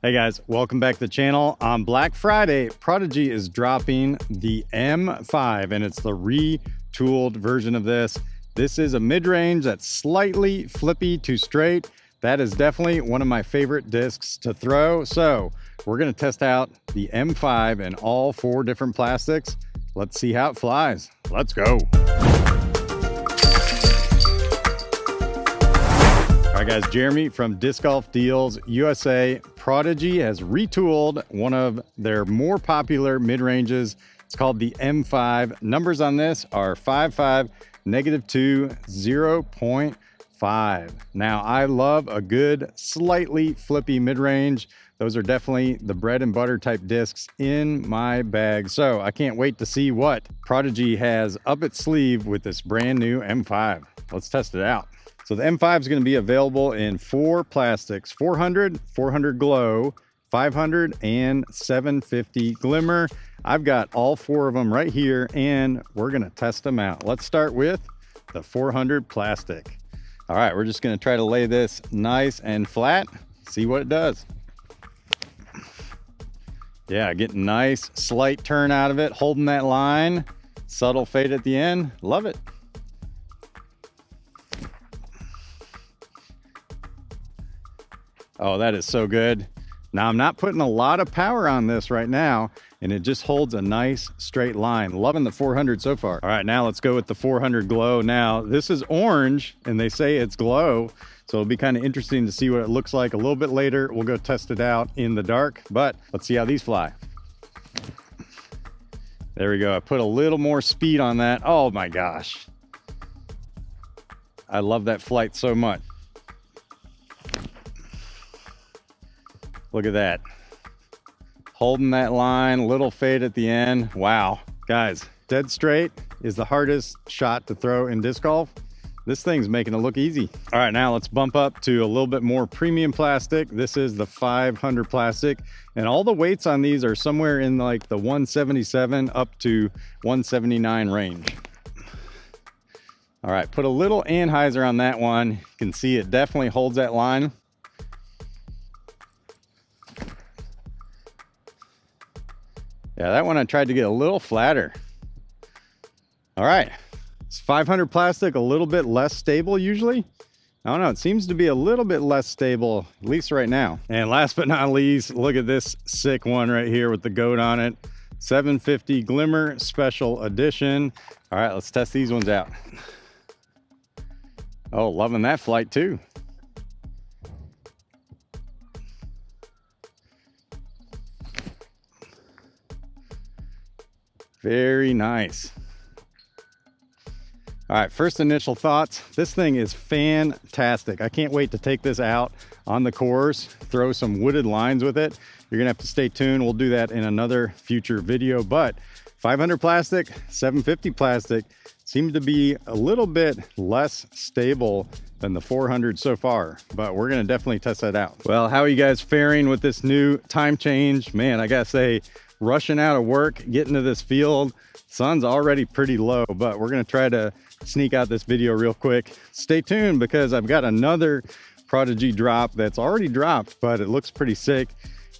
Hey guys, welcome back to the channel. On Black Friday, Prodigy is dropping the M5 and it's the retooled version of this. This is a mid-range that's slightly flippy to straight. That is definitely one of my favorite discs to throw. So we're gonna test out the M5 in all 4 different plastics. Let's see how it flies. Let's go. All right guys, Jeremy from Disc Golf Deals USA. Prodigy has retooled one of their more popular mid-ranges. It's called the M5. Numbers on this are 5.5, -2, 0.5. Now I love a good slightly flippy mid-range. Those are definitely the bread and butter type discs in my bag. So I can't wait to see what Prodigy has up its sleeve with this brand new M5. Let's test it out. So the M5 is going to be available in 4 plastics: 400, 400 glow, 500, and 750 glimmer. I've got all 4 of them right here and we're going to test them out. Let's start with the 400 plastic. All right, we're just going to try to lay this nice and flat, see what it does. Yeah, getting nice slight turn out of it, holding that line, subtle fade at the end. Love it. Oh, that is so good. Now I'm not putting a lot of power on this right now, and it just holds a nice straight line. Loving the 400 so far. All right, now let's go with the 400 glow. Now this is orange and they say it's glow, so it'll be kind of interesting to see what it looks like a little bit later. We'll go test it out in the dark, but let's see how these fly. There we go. I put a little more speed on that. Oh my gosh. I love that flight so much. Look at that. Holding that line, little fade at the end. Wow. Guys, dead straight is the hardest shot to throw in disc golf. This thing's making it look easy. All right, now let's bump up to a little bit more premium plastic. This is the 500 plastic, and all the weights on these are somewhere in like the 177 up to 179 range. All right, put a little Hyzer on that one. You can see it definitely holds that line. Yeah, that one I tried to get a little flatter. All right, it's 500 plastic, a little bit less stable usually. I don't know, it seems to be a little bit less stable, at least right now. And last but not least, look at this sick one right here with the goat on it. 750 Glimmer Special Edition. All right, let's test these ones out. Oh, loving that flight too. Very nice. All right, first initial thoughts. This thing is fantastic. I can't wait to take this out on the course, throw some wooded lines with it. You're gonna have to stay tuned. We'll do that in another future video, but 500 plastic, 750 plastic seems to be a little bit less stable than the 400 so far, but we're gonna definitely test that out. Well, how are you guys faring with this new time change? Man, I gotta say, rushing out of work, getting to this field. Sun's already pretty low, but we're gonna try to sneak out this video real quick. Stay tuned because I've got another Prodigy drop that's already dropped, but it looks pretty sick.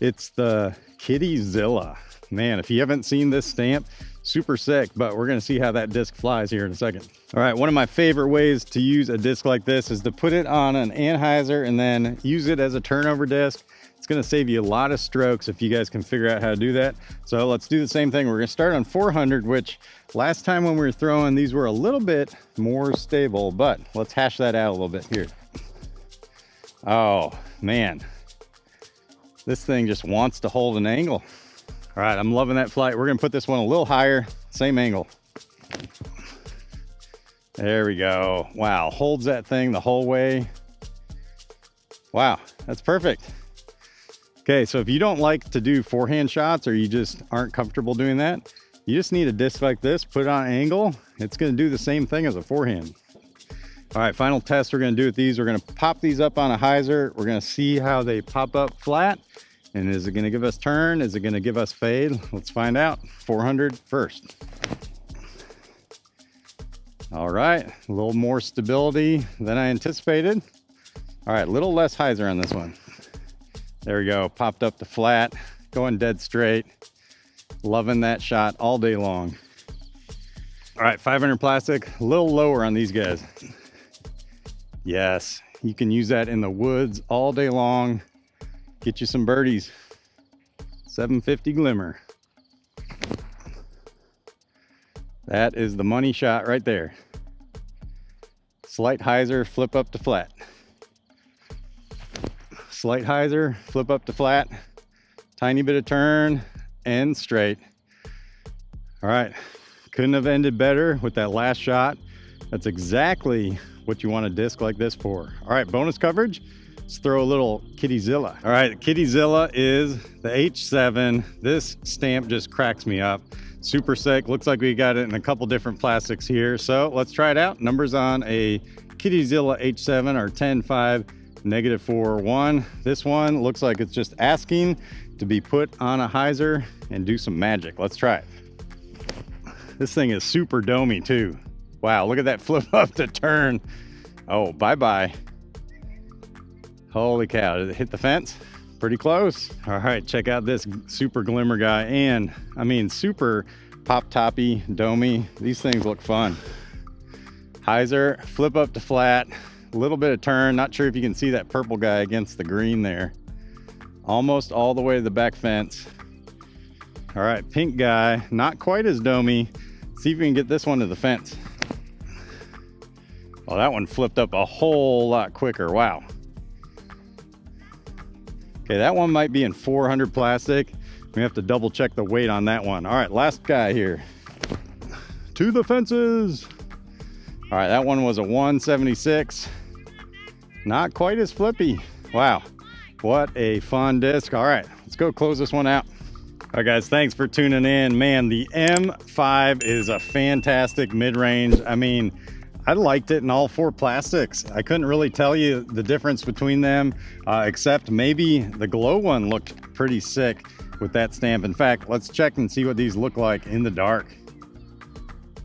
It's the Kittyzilla. Man, if you haven't seen this stamp, super sick, but we're gonna see how that disc flies here in a second. All right, one of my favorite ways to use a disc like this is to put it on an Hyzer and then use it as a turnover disc. It's gonna save you a lot of strokes if you guys can figure out how to do that. So let's do the same thing. We're gonna start on 400, which last time when we were throwing, these were a little bit more stable, but let's hash that out a little bit here. Oh man, this thing just wants to hold an angle. All right, I'm loving that flight. We're gonna put this one a little higher, same angle. There we go. Wow, holds that thing the whole way. Wow, that's perfect. Okay, so if you don't like to do forehand shots or you just aren't comfortable doing that, you just need a disc like this, put it on an angle. It's gonna do the same thing as a forehand. All right, final test we're gonna do with these. We're gonna pop these up on a Hyzer. We're gonna see how they pop up flat. And is it gonna give us turn? Is it gonna give us fade? Let's find out. 400 first. All right, a little more stability than I anticipated. All right, a little less Hyzer on this one. There we go, popped up the flat, going dead straight. Loving that shot all day long. All right, 500 plastic, a little lower on these guys. Yes, you can use that in the woods all day long. Get you some birdies. 750 glimmer. That is the money shot right there. Slight hyzer, flip up to flat. Slight hyzer, flip up to flat. Tiny bit of turn and straight. All right, couldn't have ended better with that last shot. That's exactly what you want a disc like this for. All right, bonus coverage. Let's throw a little Kittyzilla. All right, Kittyzilla is the H7. This stamp just cracks me up. Super sick. Looks like we got it in a couple different plastics here. So let's try it out. Numbers on a Kittyzilla H7 are 10.5, -4.1. This one looks like it's just asking to be put on a hyzer and do some magic. Let's try it. This thing is super domey too. Wow, look at that flip up to turn. Oh, bye-bye. Holy cow, did it hit the fence? Pretty close. All right, check out this super glimmer guy. And I mean, super pop-toppy, domey. These things look fun. Hyzer, flip up to flat, a little bit of turn. Not sure if you can see that purple guy against the green there. Almost all the way to the back fence. All right, pink guy, not quite as domey. See if we can get this one to the fence. Well, that one flipped up a whole lot quicker. Wow. Okay, that one might be in 400 plastic. We have to double check the weight on that one. All right, last guy here. To the fences. All right, that one was a 176. Not quite as flippy. Wow, what a fun disc. All right, let's go close this one out. All right, guys, thanks for tuning in. Man, the M5 is a fantastic mid-range. I mean, I liked it in all four plastics. I couldn't really tell you the difference between them, except maybe the glow one looked pretty sick with that stamp. In fact, let's check and see what these look like in the dark.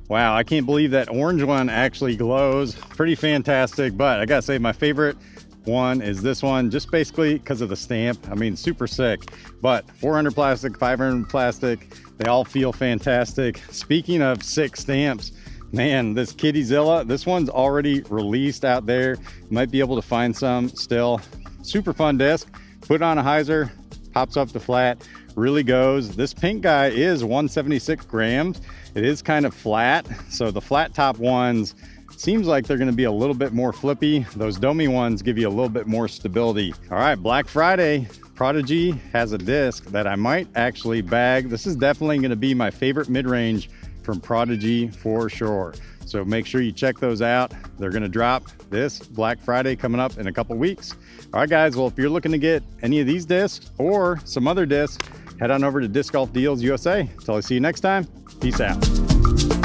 Wow, I can't believe that orange one actually glows. Pretty fantastic, but I gotta say my favorite one is this one, just basically because of the stamp. I mean, super sick. But 400 plastic, 500 plastic, they all feel fantastic. Speaking of sick stamps, man, this Kittyzilla, this one's already released out there. You might be able to find some still. Super fun disc. Put it on a hyzer, pops up the flat, really goes. This pink guy is 176 grams. It is kind of flat, so the flat top ones seems like they're going to be a little bit more flippy. Those domey ones give you a little bit more stability. All right, Black Friday, Prodigy has a disc that I might actually bag. This is definitely going to be my favorite mid-range from Prodigy for sure. So make sure you check those out. They're going to drop this Black Friday coming up in a couple weeks. All right, guys, well, if you're looking to get any of these discs or some other discs, head on over to Disc Golf Deals USA. Until I see you next time, peace out.